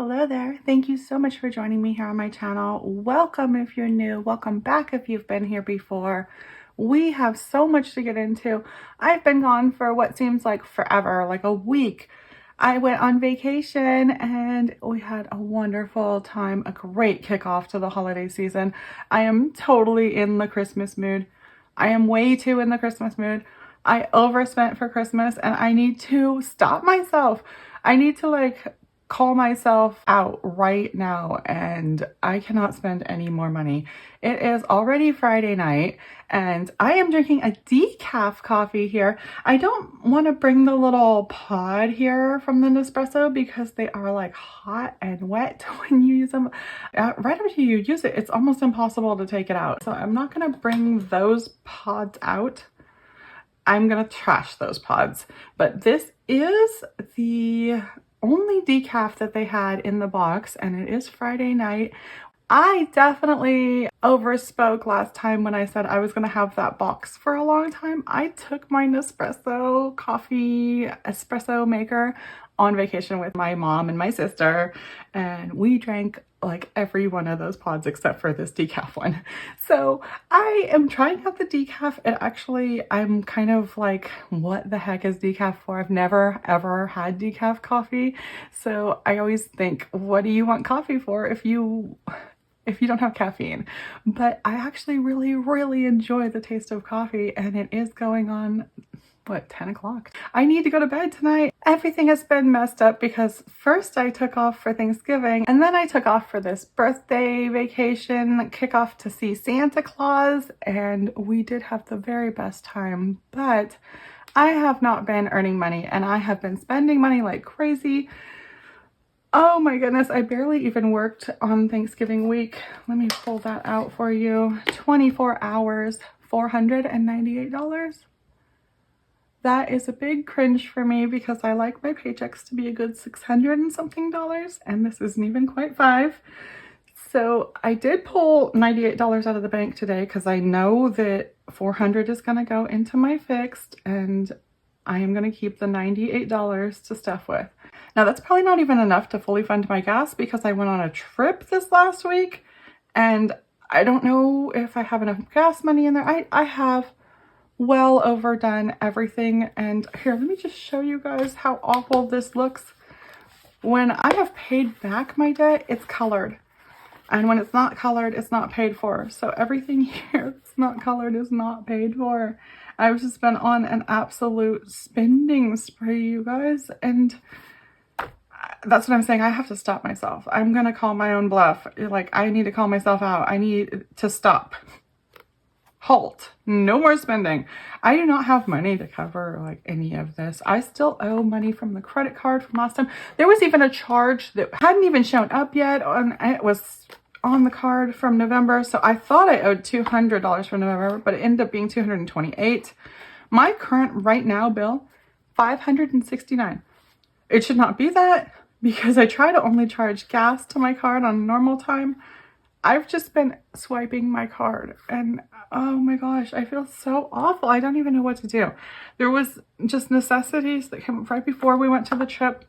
Hello there. Thank you so much for joining me here on my channel. Welcome if you're new. Welcome back if you've been here before. We have so much to get into. I've been gone for what seems like forever, like a week. I went on vacation and we had a wonderful time, a great kickoff to the holiday season. I am totally in the Christmas mood. I am way too in the Christmas mood. I overspent for Christmas and I need to stop myself. I need to call myself out right now, and I cannot spend any more money. It is already Friday night and I am drinking a decaf coffee here. I don't want to bring the little pod here from the Nespresso because they are like hot and wet when you use them. Right after you use it, it's almost impossible to take it out. So I'm not going to bring those pods out. I'm going to trash those pods. But this is the only decaf that they had in the box, and it is Friday night. I definitely overspoke last time when I said I was going to have that box for a long time. I took my Nespresso coffee espresso maker on vacation with my mom and my sister, and we drank like every one of those pods except for this decaf one. So I am trying out the decaf. I'm kind of like, what the heck is decaf for? I've never ever had decaf coffee. So I always think, what do you want coffee for if you don't have caffeine? But I actually really enjoy the taste of coffee, and it is going on, what, 10 o'clock? I need to go to bed tonight. Everything has been messed up because first I took off for Thanksgiving and then I took off for this birthday vacation kickoff to see Santa Claus, and we did have the very best time, but I have not been earning money and I have been spending money like crazy. Oh my goodness, I barely even worked on Thanksgiving week. Let me pull that out for you. 24 hours, $498. That is a big cringe for me because I like my paychecks to be a good 600 and something dollars, and this isn't even quite 5. So I did pull $98 out of the bank today because I know that 400 is going to go into my fixed, and I am going to keep the $98 to stuff with. Now that's probably not even enough to fully fund my gas because I went on a trip this last week and I don't know if I have enough gas money in there. I have well overdone everything, and here, let me just show you guys how awful this looks. When I have paid back my debt, it's colored, and when it's not colored, it's not paid for. So everything here that's not colored is not paid for. I've just been on an absolute spending spree, you guys, and that's what I'm saying. I have to stop myself. I'm gonna call my own bluff. Like, I need to call myself out. I need to stop. Halt. No more spending. I do not have money to cover like any of this. I still owe money from the credit card from last time. There was even a charge that hadn't even shown up yet, and it was on the card from November. So I thought I owed $200 from November, but it ended up being $228. My current right now bill, $569. It should not be that because I try to only charge gas to my card on normal time. I've just been swiping my card and oh my gosh, I feel so awful. I don't even know what to do. There was just necessities that came up right before we went to the trip.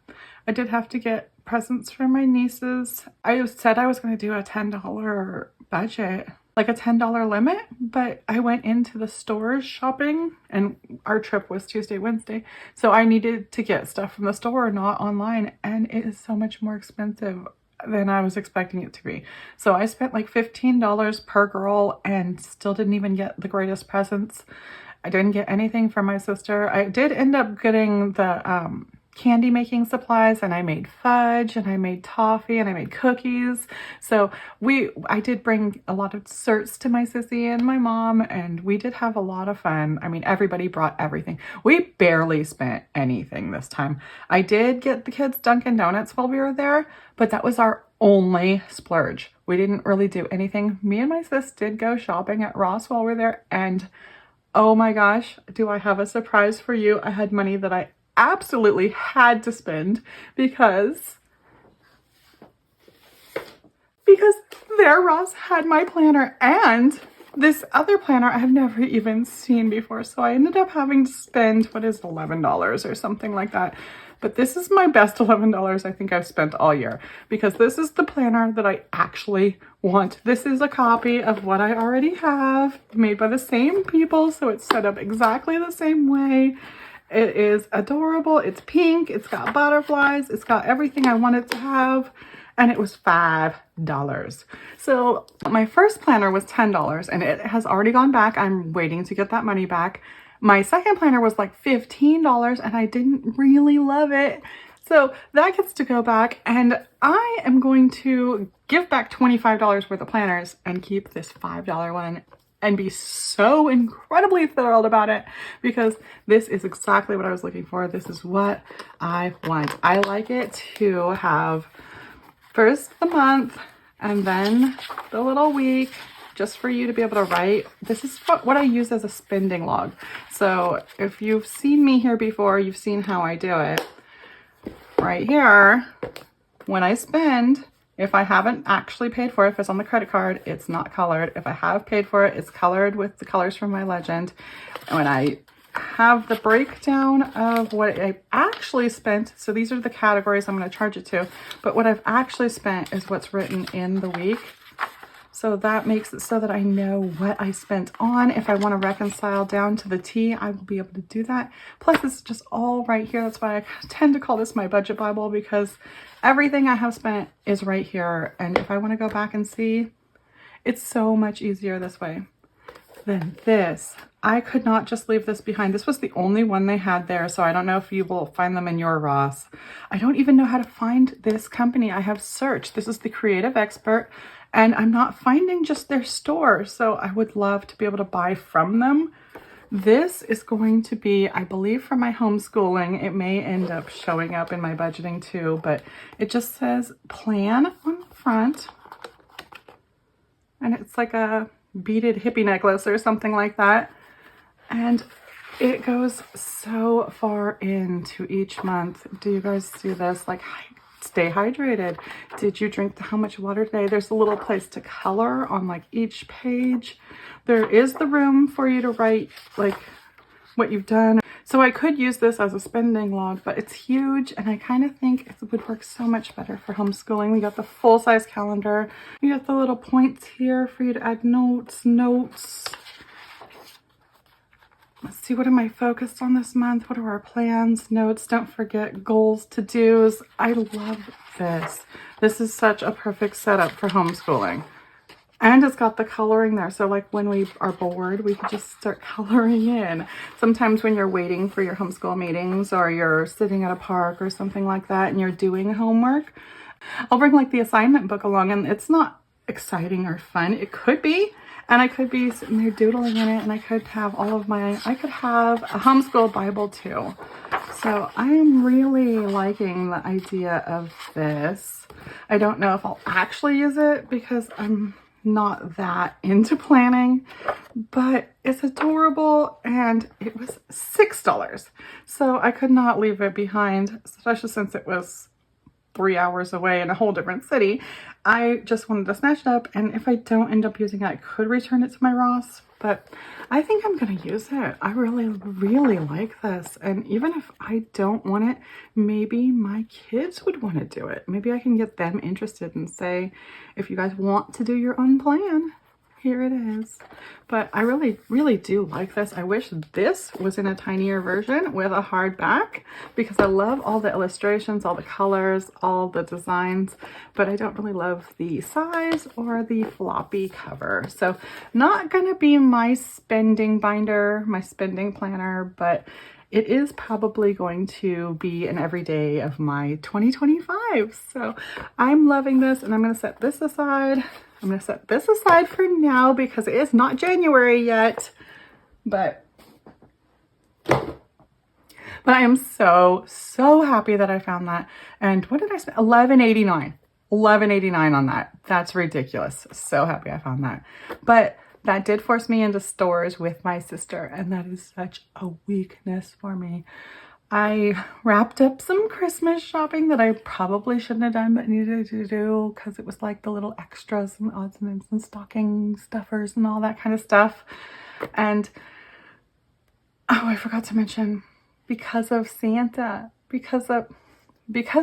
I did have to get presents for my nieces. I said I was going to do a $10 budget, like a $10 limit, but I went into the stores shopping, and our trip was Tuesday, Wednesday. So I needed to get stuff from the store, not online, and it is so much more expensive than I was expecting it to be. So I spent like $15 per girl and still didn't even get the greatest presents. I didn't get anything from my sister. I did end up getting the candy making supplies, and I made fudge and I made toffee and I made cookies. So I did bring a lot of desserts to my sissy and my mom, and we did have a lot of fun. I mean, everybody brought everything. We barely spent anything this time. I did get the kids Dunkin' Donuts while we were there, but that was our only splurge. We didn't really do anything. Me and my sis did go shopping at Ross while we were there, and oh my gosh, do I have a surprise for you. I had money that I absolutely had to spend because there Ross had my planner and this other planner I've never even seen before. So I ended up having to spend, what is $11 or something like that But this is my best $11 I think I've spent all year, because this is the planner that I actually want. This is a copy of what I already have, made by the same people, so it's set up exactly the same way. It is adorable. It's pink. It's got butterflies. It's got everything I wanted to have. And it was $5. So my first planner was $10 and it has already gone back. I'm waiting to get that money back. My second planner was like $15 and I didn't really love it. So that gets to go back, and I am going to give back $25 worth of planners and keep this $5 one and be so incredibly thrilled about it, because this is exactly what I was looking for. This is what I want. I like it to have first the month and then the little week, just for you to be able to write. This is what I use as a spending log. So if you've seen me here before, you've seen how I do it. Right here, when I spend, if I haven't actually paid for it, if it's on the credit card, it's not colored. If I have paid for it, it's colored with the colors from my legend. And when I have the breakdown of what I actually spent, so these are the categories I'm going to charge it to, but what I've actually spent is what's written in the week. So that makes it so that I know what I spent on. If I want to reconcile down to the T, I will be able to do that. Plus, it's just all right here. That's why I tend to call this my budget Bible, because everything I have spent is right here. And if I want to go back and see, it's so much easier this way. Then this, I could not just leave this behind. This was the only one they had there, so I don't know if you will find them in your Ross. I don't even know how to find this company. I have searched. This is the Creative Expert, and I'm not finding just their store, so I would love to be able to buy from them. This is going to be, I believe, for my homeschooling. It may end up showing up in my budgeting too, but it just says plan on the front, and it's like a beaded hippie necklace or something like that. And it goes so far into each month. Do you guys see this? Like, stay hydrated. Did you drink how much water today? There's a little place to color on like each page. There is the room for you to write like what you've done. So I could use this as a spending log, but it's huge, and I kind of think it would work so much better for homeschooling. We got the full-size calendar. We got the little points here for you to add notes. Let's see, what am I focused on this month? What are our plans? Notes, don't forget, goals, to-dos. I love this. This is such a perfect setup for homeschooling. And it's got the coloring there. So like when we are bored, we can just start coloring in. Sometimes when you're waiting for your homeschool meetings, or you're sitting at a park or something like that and you're doing homework, I'll bring like the assignment book along, and it's not exciting or fun. It could be. And I could be sitting there doodling in it, and I could have I could have a homeschool Bible too. So I am really liking the idea of this. I don't know if I'll actually use it because I'm not that into planning, but it's adorable, and it was $6. So I could not leave it behind, especially since it was 3 hours away in a whole different city. I just wanted to snatch it up, and if I don't end up using it, I could return it to my Ross, but I think I'm gonna use it. I really, really like this, and even if I don't want it, maybe my kids would want to do it. Maybe I can get them interested and say, if you guys want to do your own plan, here it is. But I really, really do like this. I wish this was in a tinier version with a hardback, because I love all the illustrations, all the colors, all the designs, but I don't really love the size or the floppy cover. So not gonna be my spending binder, my spending planner, but it is probably going to be an everyday of my 2025. So I'm loving this, and I'm gonna set this aside. I'm going to set this aside for now because it is not January yet, but I am so happy that I found that. And what did I spend? $11.89. $11.89 on that. That's ridiculous. So happy I found that. But that did force me into stores with my sister, and that is such a weakness for me. I wrapped up some Christmas shopping that I probably shouldn't have done but needed to do, because it was like the little extras and odds and ends and stocking stuffers and all that kind of stuff. And oh, I forgot to mention, because of Santa, because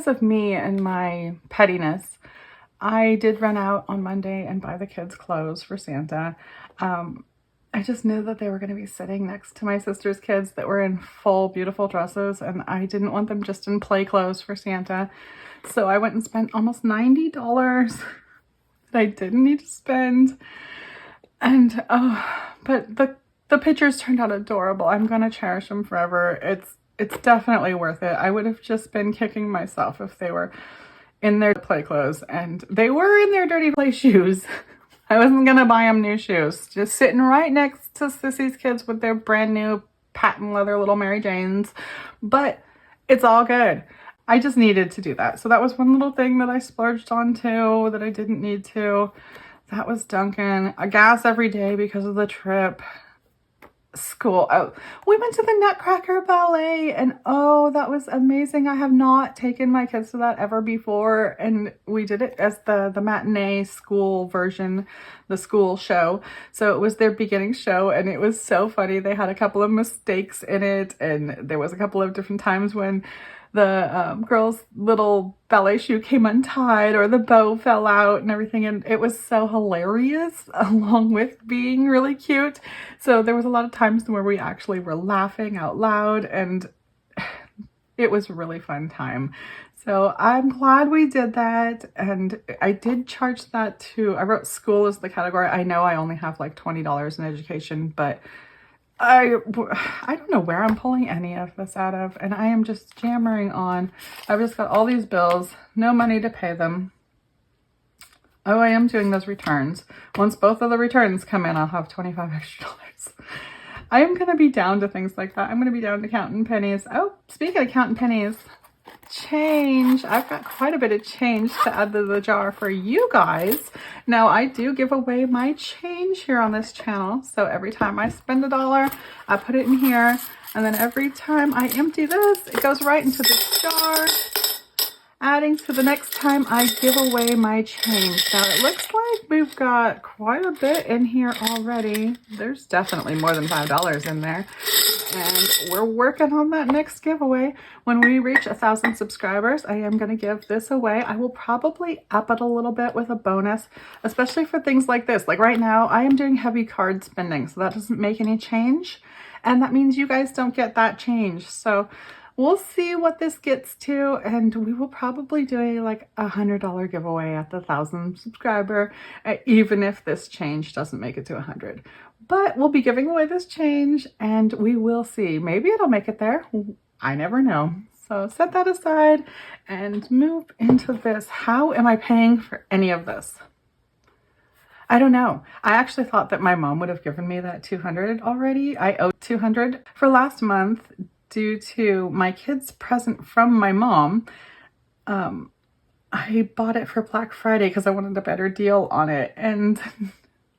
of me and my pettiness, I did run out on Monday and buy the kids clothes for Santa. I just knew that they were going to be sitting next to my sister's kids that were in full beautiful dresses, and I didn't want them just in play clothes for Santa. So I went and spent almost $90 that I didn't need to spend. And but the pictures turned out adorable. I'm going to cherish them forever. It's definitely worth it. I would have just been kicking myself if they were in their play clothes, and they were in their dirty play shoes. I wasn't gonna buy them new shoes. Just sitting right next to Sissy's kids with their brand new patent leather little Mary Janes. But it's all good. I just needed to do that. So that was one little thing that I splurged on too that I didn't need to. That was Duncan. A gas every day because of the trip. School. Oh, we went to the Nutcracker Ballet, and oh, that was amazing. I have not taken my kids to that ever before, and we did it as the matinee school version, the school show. So it was their beginning show, and it was so funny. They had a couple of mistakes in it, and there was a couple of different times when the girl's little ballet shoe came untied or the bow fell out and everything, and it was so hilarious along with being really cute. So there was a lot of times where we actually were laughing out loud, and it was a really fun time. So I'm glad we did that, and I did charge that to, I wrote school as the category. I know I only have like $20 in education, but I don't know where I'm pulling any of this out of, and I am just jammering on. I've just got all these bills, no money to pay them. Oh, I am doing those returns. Once both of the returns come in, I'll have $25 extra. I am going to be down to things like that. I'm going to be down to counting pennies. Oh, speaking of counting pennies, change. I've got quite a bit of change to add to the jar for you guys. Now, I do give away my change here on this channel. So every time I spend $1, I put it in here. And then every time I empty this, it goes right into this jar, adding to the next time I give away my change. Now, it looks like we've got quite a bit in here already. There's definitely more than $5 in there. And we're working on that next giveaway. When we reach 1,000 subscribers, I am going to give this away. I will probably up it a little bit with a bonus, especially for things like this. Like right now, I am doing heavy card spending, so that doesn't make any change. And that means you guys don't get that change. So we'll see what this gets to, and we will probably do like $100 giveaway at the 1,000 subscriber, even if this change doesn't make it to 100. But we'll be giving away this change, and we will see. Maybe it'll make it there. I never know. So set that aside and move into this. How am I paying for any of this? I don't know. I actually thought that my mom would have given me that $200 already. I owe $200 for last month due to my kid's present from my mom. I bought it for Black Friday because I wanted a better deal on it, and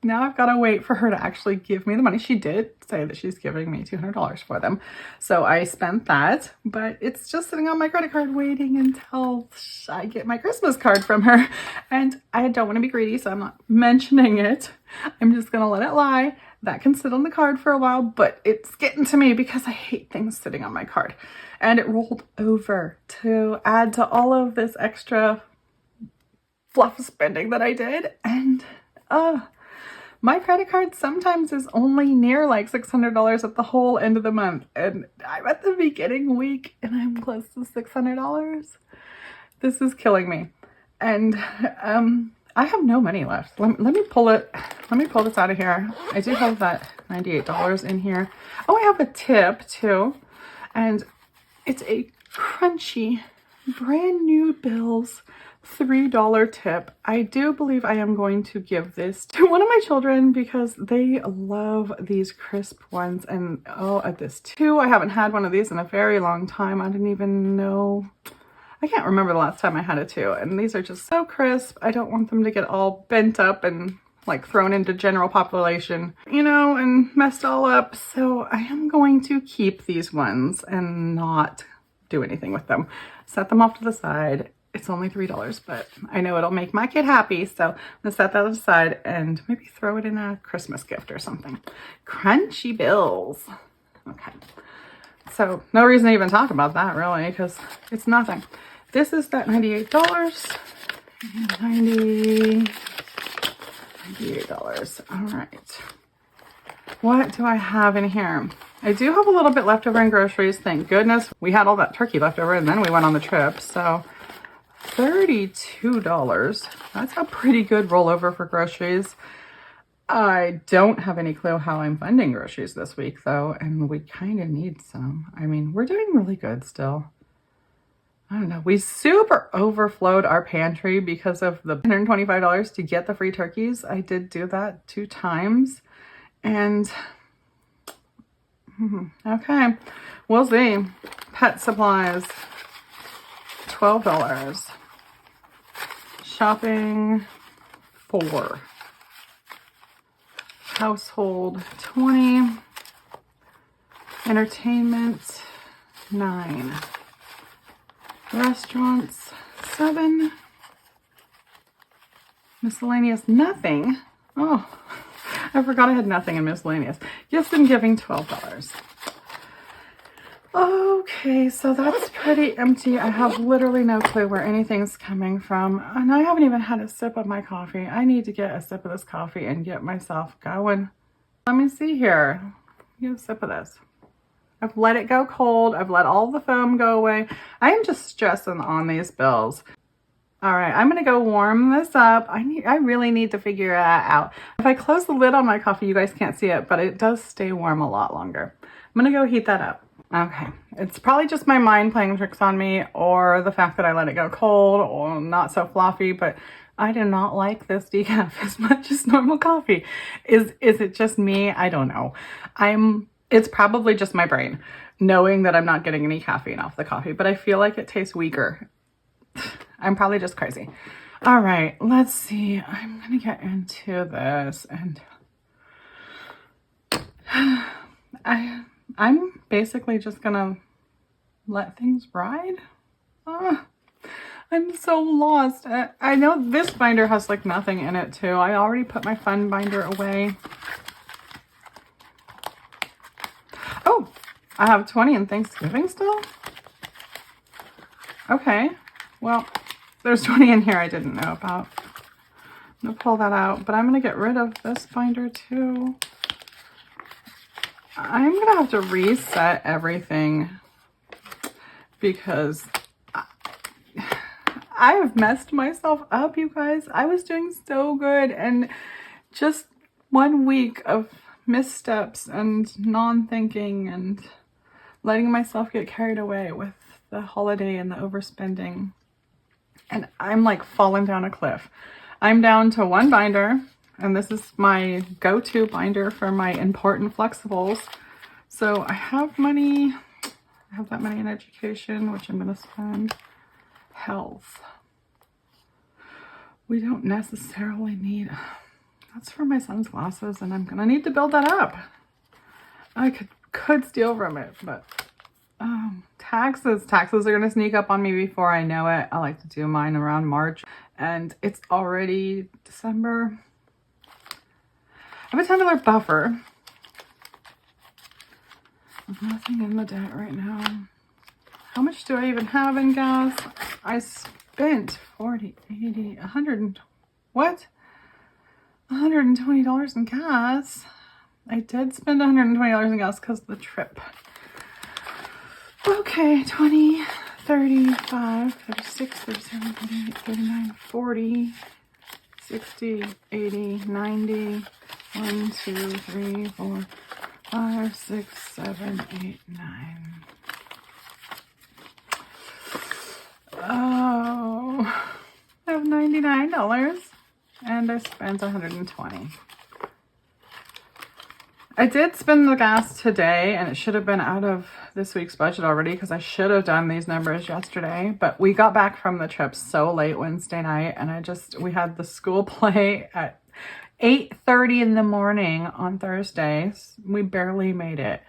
now I've got to wait for her to actually give me the money. She did say that she's giving me $200 for them. So I spent that, but it's just sitting on my credit card waiting until I get my Christmas card from her. And I don't want to be greedy, so I'm not mentioning it. I'm just going to let it lie. That can sit on the card for a while, but it's getting to me because I hate things sitting on my card. And it rolled over to add to all of this extra fluff spending that I did. And my credit card sometimes is only near like $600 at the whole end of the month. And I'm at the beginning week and I'm close to $600. This is killing me. And I have no money left. Let me pull it. Let me pull this out of here. I do have that $98 in here. Oh, I have a tip too. And it's a crunchy, brand new bills $3 tip. I do believe I am going to give this to one of my children because they love these crisp ones. And oh, at this too, I haven't had one of these in a very long time. I didn't even know. I can't remember the last time I had a two, and these are just so crisp. I don't want them to get all bent up and like thrown into general population, you know, and messed all up. So I am going to keep these ones and not do anything with them. Set them off to the side. It's only $3, but I know it'll make my kid happy. So I'm gonna set that aside and maybe throw it in a Christmas gift or something. Crunchy bills. Okay. So no reason to even talk about that really, because it's nothing. This is that $98. $98. All right. What do I have in here? I do have a little bit left over in groceries. Thank goodness. We had all that turkey left over and then we went on the trip. So $32. That's a pretty good rollover for groceries. I don't have any clue how I'm funding groceries this week though, and we kind of need some. I mean, we're doing really good still. I don't know. We super overflowed our pantry because of the $125 to get the free turkeys. I did do that 2 times. And okay, we'll see. Pet supplies, $12. Shopping, $4. Household, $20. Entertainment, $9. Restaurants, $7. Miscellaneous, nothing. Oh, I forgot I had nothing in miscellaneous. Gifts and giving, $12. Okay, so that's pretty empty. I have literally no clue where anything's coming from. And I haven't even had a sip of my coffee. I need to get a sip of this coffee and get myself going. Let me see here. Get a sip of this. I've let it go cold. I've let all the foam go away. I am just stressing on these bills. All right, I'm gonna go warm this up. I really need to figure that out. If I close the lid on my coffee, you guys can't see it, but it does stay warm a lot longer. I'm gonna go heat that up. Okay, it's probably just my mind playing tricks on me, or the fact that I let it go cold, or not so fluffy, but I do not like this decaf as much as normal coffee. Is it just me? I don't know. It's probably just my brain knowing that I'm not getting any caffeine off the coffee, but I feel like it tastes weaker. I'm probably just crazy. All right, let's see. I'm gonna get into this, and I'm basically just gonna let things ride. I'm so lost. I know this binder has like nothing in it too. I already put my fun binder away. Oh, I have 20 in Thanksgiving still? Okay, well, there's 20 in here I didn't know about. I'm gonna pull that out, but I'm gonna get rid of this binder too. I'm gonna have to reset everything because I have messed myself up, you guys. I was doing so good, and just 1 week of missteps and non-thinking and letting myself get carried away with the holiday and the overspending. And I'm like falling down a cliff. I'm down to 1 binder, and this is my go-to binder for my important flexibles. So I have money. I have that money in education, which I'm going to spend. Health. We don't necessarily need... That's for my son's glasses, and I'm going to need to build that up. I could steal from it, but... Taxes are gonna sneak up on me before I know it. I like to do mine around March, and it's already December. I have a $10 buffer. There's nothing in the debt right now. How much do I even have in gas? I spent 40, 80, 100, what? $120 in gas. I did spend $120 in gas because of the trip. Okay, 20, 35, 36, 37, 38, 39, 40, 60, 80, 90, 1, 2, 3, 4, 5, 6, 7, 8, 9. Oh, I have $99 and I spent $120. I did spend the gas today, and it should have been out of this week's budget already because I should have done these numbers yesterday, but we got back from the trip so late Wednesday night, and we had the school play at 8:30 in the morning on Thursday. We barely made it.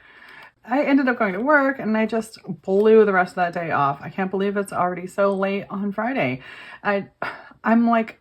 I ended up going to work, and I just blew the rest of that day off. I can't believe it's already so late on Friday. I'm like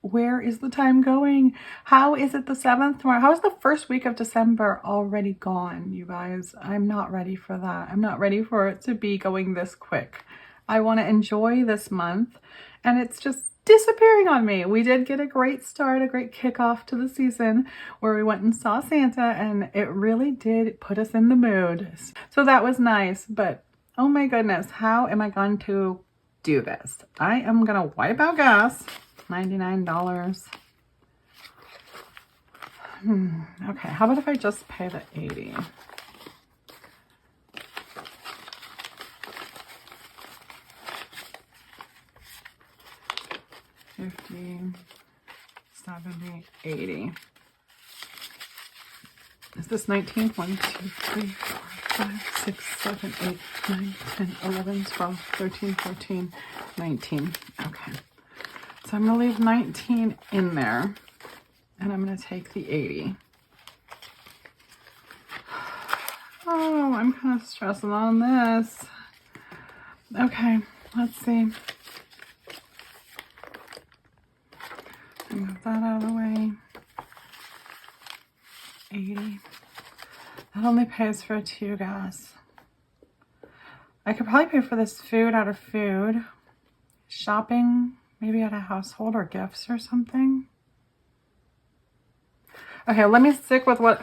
where is the time going? How is it the 7th tomorrow? How is the first week of December already gone, you guys? I'm not ready for that. I'm not ready for it to be going this quick. I want to enjoy this month, and it's just disappearing on me. We did get a great start, a great kickoff to the season where we went and saw Santa, and it really did put us in the mood. So that was nice, but oh my goodness, how am I going to do this? I am going to wipe out gas. $99. Okay, how about if I just pay the 80? $50, $70, $80. Is this 19? 1, 2, 3, 4, 5, 6, 7, 8, 9, 10, 11, 12, 13, 14, 19. Okay. So I'm going to leave 19 in there, and I'm going to take the 80. Oh, I'm kind of stressing on this. Okay, let's see. Move that out of the way. 80. That only pays for 2 gas. I could probably pay for this food out of food. Shopping, maybe out of household or gifts or something. Okay, let me stick with what...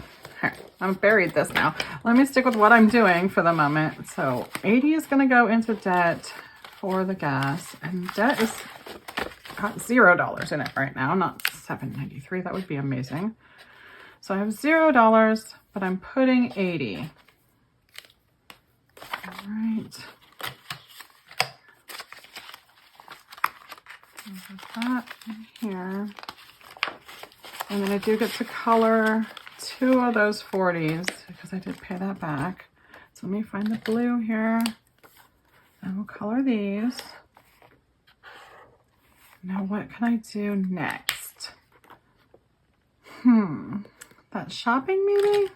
I've buried this now. Let me stick with what I'm doing for the moment. So 80 is going to go into debt for the gas. And debt is got $0 in it right now, not $7.93. That would be amazing. So I have $0, but I'm putting 80. All right. Put that in here. And then I do get to color 2 of those 40s because I did pay that back. So let me find the blue here and we'll color these. Now what can I do next? That shopping maybe?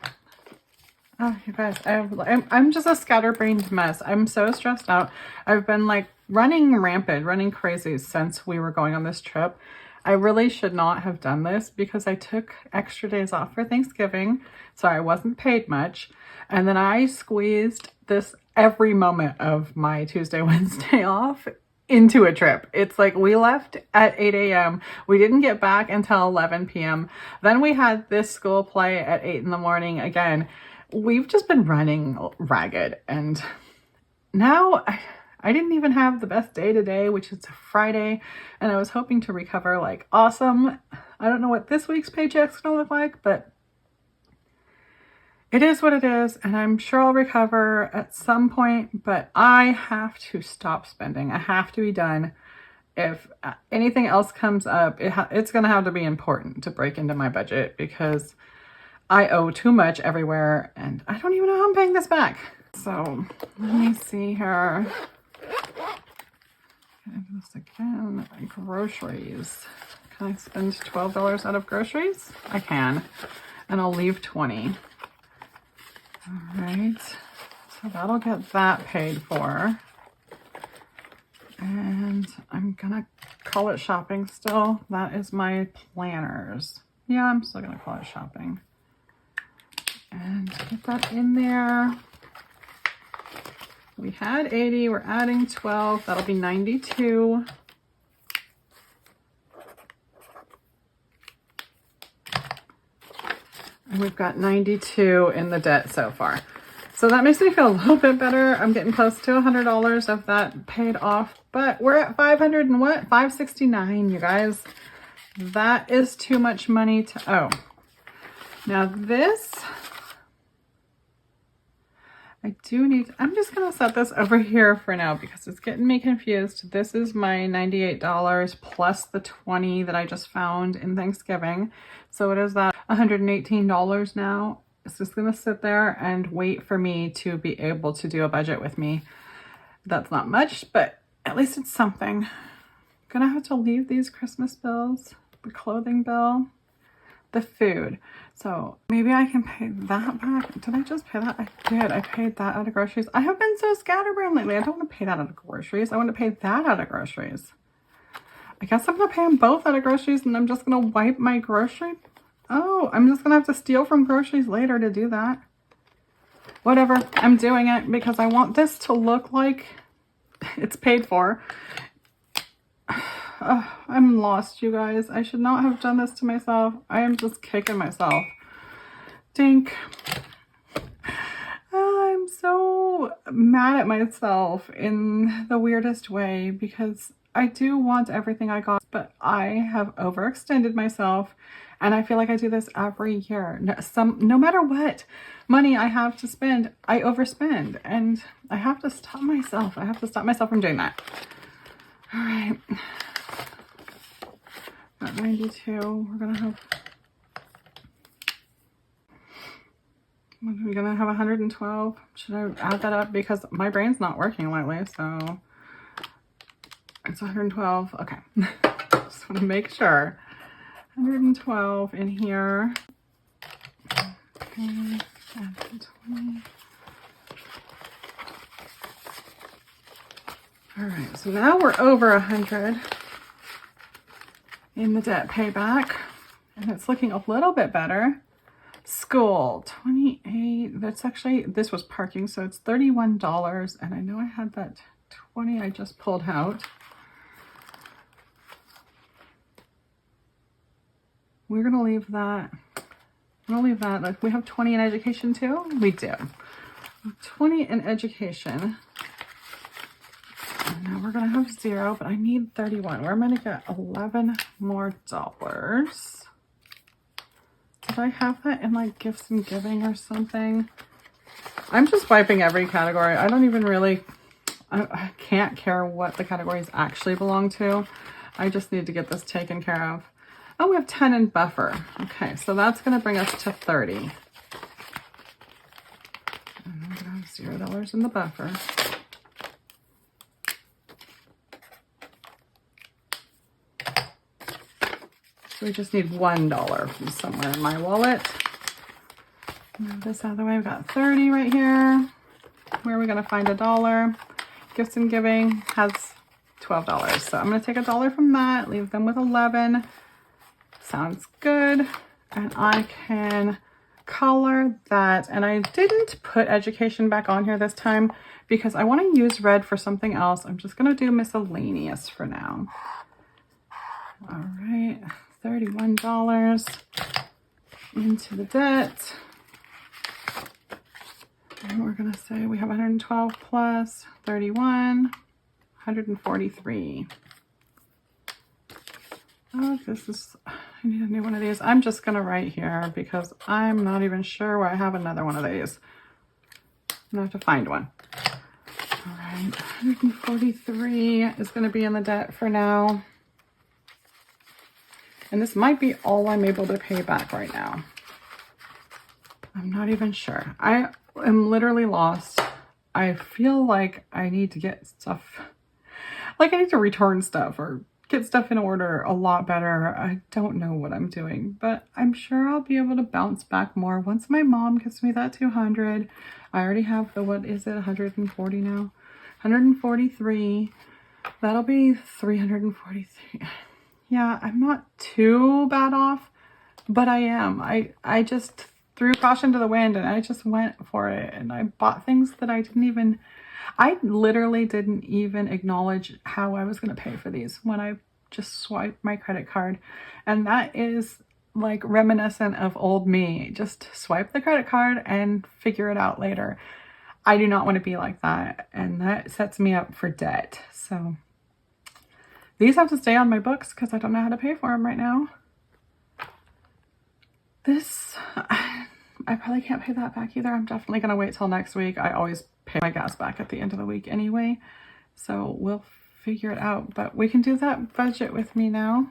Oh, you guys, I'm just a scatterbrained mess. I'm so stressed out. I've been like running rampant, running crazy since we were going on this trip. I really should not have done this because I took extra days off for Thanksgiving, so I wasn't paid much. And then I squeezed this every moment of my Tuesday, Wednesday off into a trip. It's like we left at 8 a.m. We didn't get back until 11 p.m. Then we had this school play at 8 in the morning. Again, we've just been running ragged, and now I didn't even have the best day today, which is a Friday, and I was hoping to recover like awesome. I don't know what this week's paycheck's gonna look like, but it is what it is, and I'm sure I'll recover at some point, but I have to stop spending. I have to be done. If anything else comes up, it's gonna have to be important to break into my budget because I owe too much everywhere, and I don't even know how I'm paying this back. So let me see here. This again, groceries. Can I spend $12 out of groceries? I can, and I'll leave 20. All right, so that'll get that paid for. And I'm gonna call it shopping still. That is my planners. Yeah, I'm still gonna call it shopping. And get that in there. We had 80, we're adding 12, that'll be 92. And we've got 92 in the debt so far. So that makes me feel a little bit better. I'm getting close to $100 of that paid off, but we're at 500 and what? 569, you guys. That is too much money to, oh. Now this, I do need, I'm just going to set this over here for now because it's getting me confused. This is my $98 plus the 20 that I just found in Thanksgiving. So it is that $118 now. It's just going to sit there and wait for me to be able to do a budget with me. That's not much, but at least it's something. I'm going to have to leave these Christmas bills, the clothing bill, the food. So maybe I can pay that back. Did I just pay that? I did. I paid that out of groceries. I have been so scatterbrained lately. I don't want to pay that out of groceries. I want to pay that out of groceries. I guess I'm going to pay them both out of groceries and I'm just going to wipe my grocery. Oh, I'm just going to have to steal from groceries later to do that. Whatever, I'm doing it because I want this to look like it's paid for. I'm lost, you guys. I should not have done this to myself. I am just kicking myself. Dink. I'm so mad at myself in the weirdest way because I do want everything I got, but I have overextended myself and I feel like I do this every year. No matter what money I have to spend, I overspend and I have to stop myself. I have to stop myself from doing that. All right. Got 92. We're going to have... We're gonna have 112. Should I add that up? Because my brain's not working lately, so it's 112. Okay. Just want to make sure. 112 in here. Okay. Add 20. All right. So now we're over 100 in the debt payback, and it's looking a little bit better. School, 28. That's actually, this was parking, so it's $31. And I know I had that 20 I just pulled out. We're gonna leave that. I'm gonna leave that. Like, we have 20 in education too? We do. 20 in education. And now we're gonna have 0, but I need 31. Where am I gonna get 11 more dollars? Did I have that in like gifts and giving or something? I'm just wiping every category. I don't even really, I can't care what the categories actually belong to. I just need to get this taken care of. Oh, we have 10 in buffer. Okay, so that's going to bring us to 30. And I'm going to have $0 in the buffer. We just need $1 from somewhere in my wallet. Move this out of the way. We've got 30 right here. Where are we going to find $1? Gifts and giving has $12. So I'm going to take $1 from that, leave them with 11. Sounds good. And I can color that. And I didn't put education back on here this time because I want to use red for something else. I'm just going to do miscellaneous for now. All right. $31 into the debt. And we're going to say we have 112 plus 31, 143. Oh, this is, I need a new one of these. I'm just going to write here because I'm not even sure where I have another one of these. I'm going to have to find one. All right, 143 is going to be in the debt for now. And this might be all I'm able to pay back right now. I'm not even sure. I am literally lost. I feel like I need to get stuff, like I need to return stuff or get stuff in order a lot better. I don't know what I'm doing, but I'm sure I'll be able to bounce back more once my mom gives me that 200. I already have the, what is it, 140 now? 143. That'll be 343. Yeah, I'm not too bad off, but I am. I just threw caution to the wind and I just went for it and I bought things that I literally didn't even acknowledge how I was going to pay for these when I just swiped my credit card. And that is like reminiscent of old me. Just swipe the credit card and figure it out later. I do not want to be like that. And that sets me up for debt. So these have to stay on my books because I don't know how to pay for them right now. This, I probably can't pay that back either. I'm definitely going to wait till next week. I always pay my gas back at the end of the week anyway. So we'll figure it out. But we can do that budget with me now.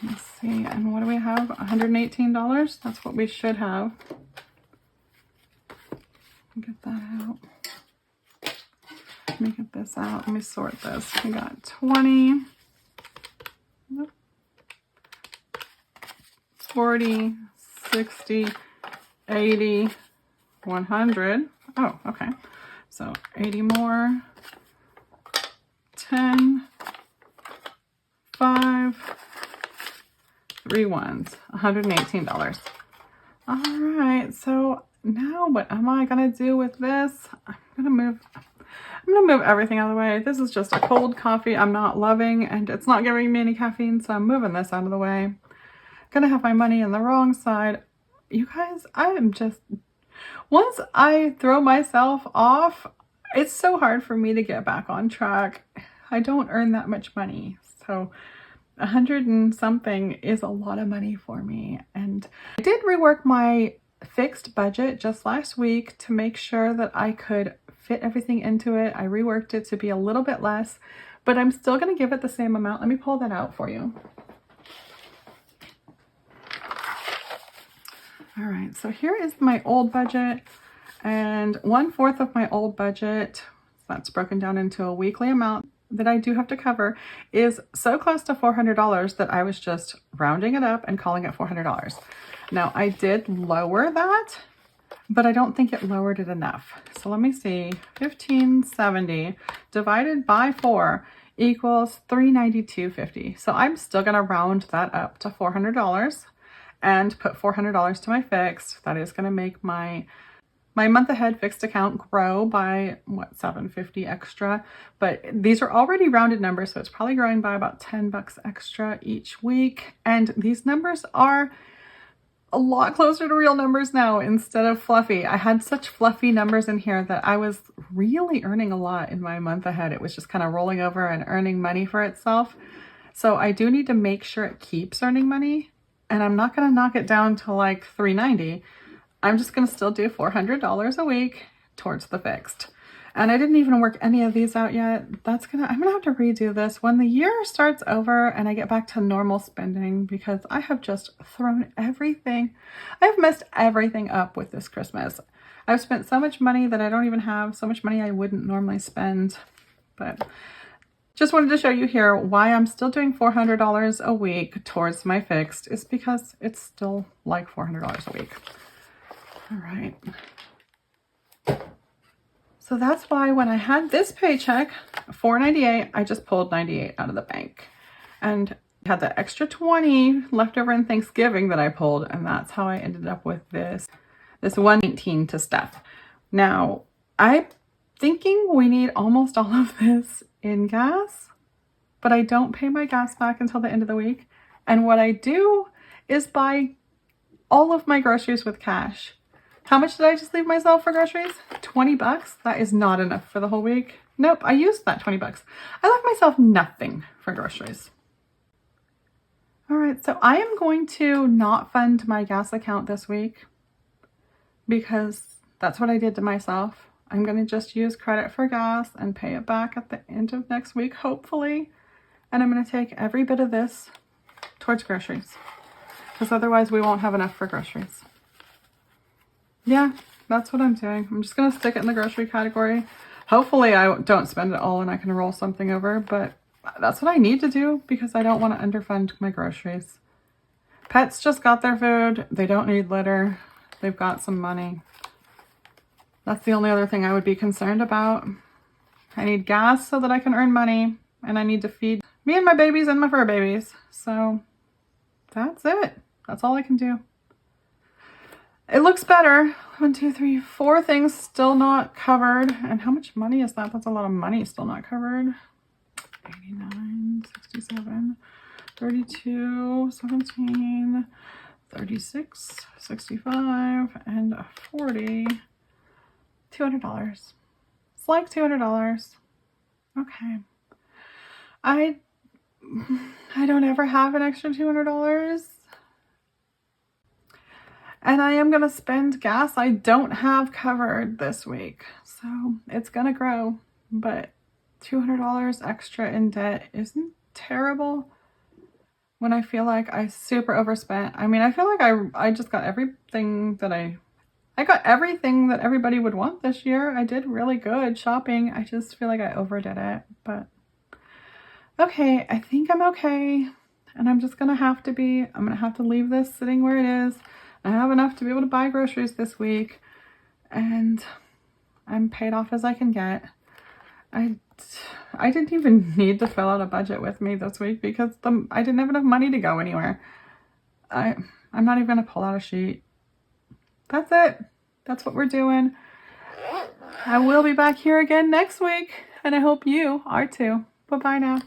Let's see. And what do we have? $118? That's what we should have. Get that out. Let me get this out. Let me sort this. We got 20, 40, 60, 80, 100. Oh, okay. So 80 more, 10, 5, 3 ones, $118. All right, so now what am I gonna do with this? I'm gonna move everything out of the way. This is just a cold coffee I'm not loving, and it's not giving me any caffeine, so I'm moving this out of the way. Gonna have my money on the wrong side. You guys, I am just, once I throw myself off, it's so hard for me to get back on track. I don't earn that much money, so 100 and something is a lot of money for me. And I did rework my fixed budget just last week to make sure that I could fit everything into it. I reworked it to be a little bit less, but I'm still going to give it the same amount. Let me pull that out for you. All right, so here is my old budget, and 1/4 of my old budget, that's broken down into a weekly amount that I do have to cover, is so close to $400 that I was just rounding it up and calling it $400. Now I did lower that, but I don't think it lowered it enough. So let me see, 1570 divided by 4 equals $392.50. So I'm still gonna round that up to $400 and put $400 to my fixed. That is gonna make my month ahead fixed account grow by what, $750 extra, but these are already rounded numbers, so it's probably growing by about $10 extra each week. And these numbers are a lot closer to real numbers now instead of fluffy. I had such fluffy numbers in here that I was really earning a lot in my month ahead. It was just kind of rolling over and earning money for itself. So I do need to make sure it keeps earning money, and I'm not going to knock it down to like $390. I'm just going to still do $400 a week towards the fixed. And I didn't even work any of these out yet. I'm going to have to redo this when the year starts over and I get back to normal spending, because I have just thrown everything. I've messed everything up with this Christmas. I've spent so much money that I don't even have, so much money I wouldn't normally spend. But just wanted to show you here why I'm still doing $400 a week towards my fixed, is because it's still like $400 a week. All right. So that's why when I had this paycheck, $498, I just pulled $98 out of the bank and had the extra $20 left over in Thanksgiving that I pulled. And that's how I ended up with this $118 to stuff. Now, I'm thinking we need almost all of this in gas, but I don't pay my gas back until the end of the week. And what I do is buy all of my groceries with cash. How much did I just leave myself for groceries? $20? That is not enough for the whole week. Nope, I used that $20. I left myself nothing for groceries. All right, so I am going to not fund my gas account this week because that's what I did to myself. I'm going to just use credit for gas and pay it back at the end of next week, hopefully. And I'm going to take every bit of this towards groceries, because otherwise we won't have enough for groceries. Yeah, that's what I'm doing. I'm just going to stick it in the grocery category. Hopefully I don't spend it all and I can roll something over, but that's what I need to do because I don't want to underfund my groceries. Pets just got their food. They don't need litter. They've got some money. That's the only other thing I would be concerned about. I need gas so that I can earn money, and I need to feed me and my babies and my fur babies. So that's it. That's all I can do. It looks better. 1, 2, 3, 4 things still not covered. And how much money is that? That's a lot of money still not covered. 89, 67, 32, 17, 36, 65, and 40. $200. It's like $200. Okay. I don't ever have an extra $200. And I am going to spend gas I don't have covered this week. So it's going to grow. But $200 extra in debt isn't terrible when I feel like I super overspent. I mean, I feel like I just got everything that I got everything that everybody would want this year. I did really good shopping. I just feel like I overdid it. But okay, I think I'm okay. And I'm just going to have to leave this sitting where it is. I have enough to be able to buy groceries this week, and I'm paid off as I can get. I didn't even need to fill out a budget with me this week because I didn't have enough money to go anywhere. I'm not even going to pull out a sheet. That's it. That's what we're doing. I will be back here again next week, and I hope you are too. Bye-bye now.